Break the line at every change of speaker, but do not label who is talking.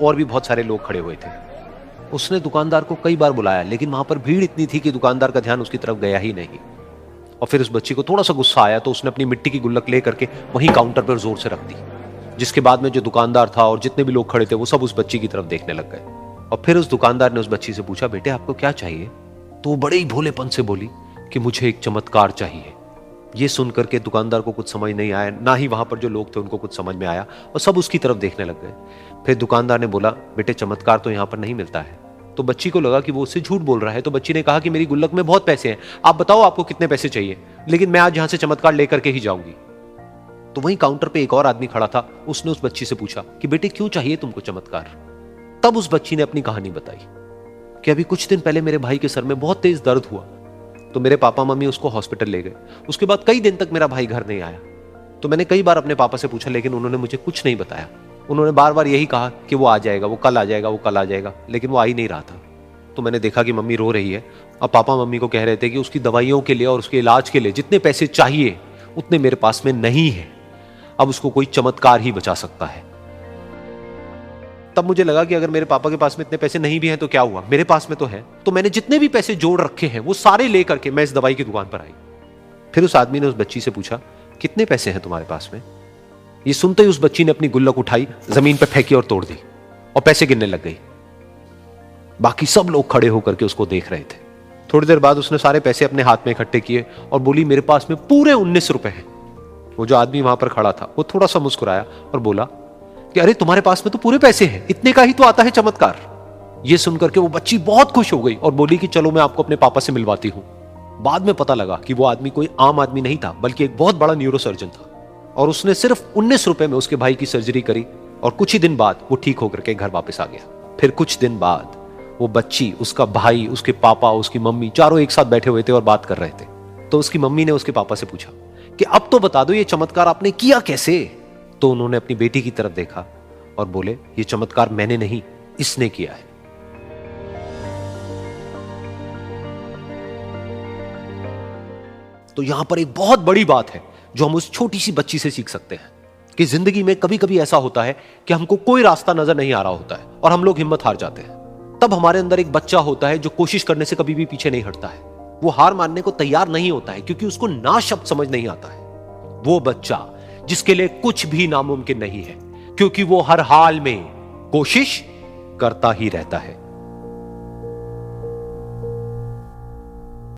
और भी बहुत सारे लोग खड़े हुए थे। उसने दुकानदार को कई बार बुलाया, लेकिन वहां पर भीड़ इतनी थी कि दुकानदार का ध्यान उसकी तरफ गया ही नहीं। और फिर उस बच्ची को थोड़ा सा गुस्सा आया तो उसने अपनी मिट्टी की गुल्लक ले करके वहीं काउंटर पर जोर से रख दी, जिसके बाद में जो दुकानदार था और जितने भी लोग खड़े थे वो सब उस बच्ची की तरफ देखने लग गए। और फिर उस दुकानदार ने उस बच्ची से पूछा, बेटे आपको क्या चाहिए? तो वो बड़े ही भोलेपन से बोली कि मुझे एक चमत्कार चाहिए। ये सुनकर के दुकानदार को कुछ समझ नहीं आया, ना ही वहां पर जो लोग थे उनको कुछ समझ में आया, और सब उसकी तरफ देखने लग गए। फिर दुकानदार ने बोला, बेटे चमत्कार तो यहां पर नहीं मिलता है। तो बच्ची को लगा कि वो उससे झूठ बोल रहा है, तो बच्ची ने कहा कि मेरी गुल्लक में बहुत पैसे हैं, आप बताओ आपको कितने पैसे चाहिए, लेकिन मैं आज यहां से चमत्कार लेकर के ही जाऊंगी। तो वहीं काउंटर पे एक और आदमी खड़ा था, उसने उस बच्ची से पूछा कि बेटे क्यों चाहिए तुमको चमत्कार? तब उस बच्ची ने अपनी कहानी बताई कि अभी कुछ दिन पहले मेरे भाई के सर में बहुत तेज दर्द हुआ, तो मेरे पापा मम्मी उसको हॉस्पिटल ले गए। उसके बाद कई दिन तक मेरा भाई घर नहीं आया। तो मैंने कई बार अपने पापा से पूछा, लेकिन उन्होंने मुझे कुछ नहीं बताया। उन्होंने बार बार यही कहा कि वो आ जाएगा, वो कल आ जाएगा, वो कल आ जाएगा, लेकिन वो आ ही नहीं रहा था। तो मैंने देखा कि मम्मी रो रही है, और पापा मम्मी को कह रहे थे कि उसकी दवाइयों के लिए और उसके इलाज के लिए जितने पैसे चाहिए उतने मेरे पास में नहीं है, अब उसको कोई चमत्कार ही बचा सकता है। तब मुझे लगा कि अगर मेरे पापा के पास में इतने पैसे नहीं भी हैं तो क्या हुआ, मेरे पास में तो है। तो मैंने जितने भी पैसे जोड़ रखे हैं वो सारे लेकर के मैं इस दवाई की दुकान पर आई। फिर उस आदमी ने उस बच्ची से पूछा, कितने पैसे हैं तुम्हारे पास में? ये सुनते ही उस बच्ची ने अपनी गुल्लक उठाई, जमीन पर फेंकी और तोड़ दी, और पैसे गिनने लग गई। बाकी सब लोग खड़े होकर के उसको देख रहे थे। थोड़ी देर बाद उसने सारे पैसे अपने हाथ में इकट्ठे किए और बोली, मेरे पास में पूरे 19 रुपए हैं। वो जो आदमी वहां पर खड़ा था वो थोड़ा सा मुस्कुराया और बोला कि अरे तुम्हारे पास में तो पूरे पैसे हैं, इतने का ही तो आता है चमत्कार। ये सुनकर के वो बच्ची बहुत खुश हो गई और बोली कि चलो मैं आपको अपने पापा से मिलवाती हूं। बाद में पता लगा कि वो आदमी कोई आम आदमी नहीं था, बल्कि एक बहुत बड़ा न्यूरोसर्जन था, और उसने सिर्फ 19 रुपए में उसके भाई की सर्जरी करी, और कुछ ही दिन बाद वो ठीक होकर के घर वापस आ गया। फिर कुछ दिन बाद वो बच्ची, उसका भाई, उसके पापा, उसकी मम्मी, चारों एक साथ बैठे हुए थे और बात कर रहे थे। तो उसकी मम्मी ने उसके पापा से पूछा कि अब तो बता दो ये चमत्कार आपने किया कैसे? तो उन्होंने अपनी बेटी की तरफ देखा और बोले, ये चमत्कार मैंने नहीं, इसने किया है। तो यहां पर एक बहुत बड़ी बात है जो हम उस छोटी सी बच्ची से सीख सकते हैं कि जिंदगी में कभी कभी ऐसा होता है कि हमको कोई रास्ता नजर नहीं आ रहा होता है और हम लोग हिम्मत हार जाते हैं। तब हमारे अंदर एक बच्चा होता है जो कोशिश करने से कभी भी पीछे नहीं हटता है। वो हार मानने को तैयार नहीं होता है क्योंकि उसको ना शब्द समझ नहीं आता है। वो बच्चा जिसके लिए कुछ भी नामुमकिन नहीं है, क्योंकि वो हर हाल में कोशिश करता ही रहता है।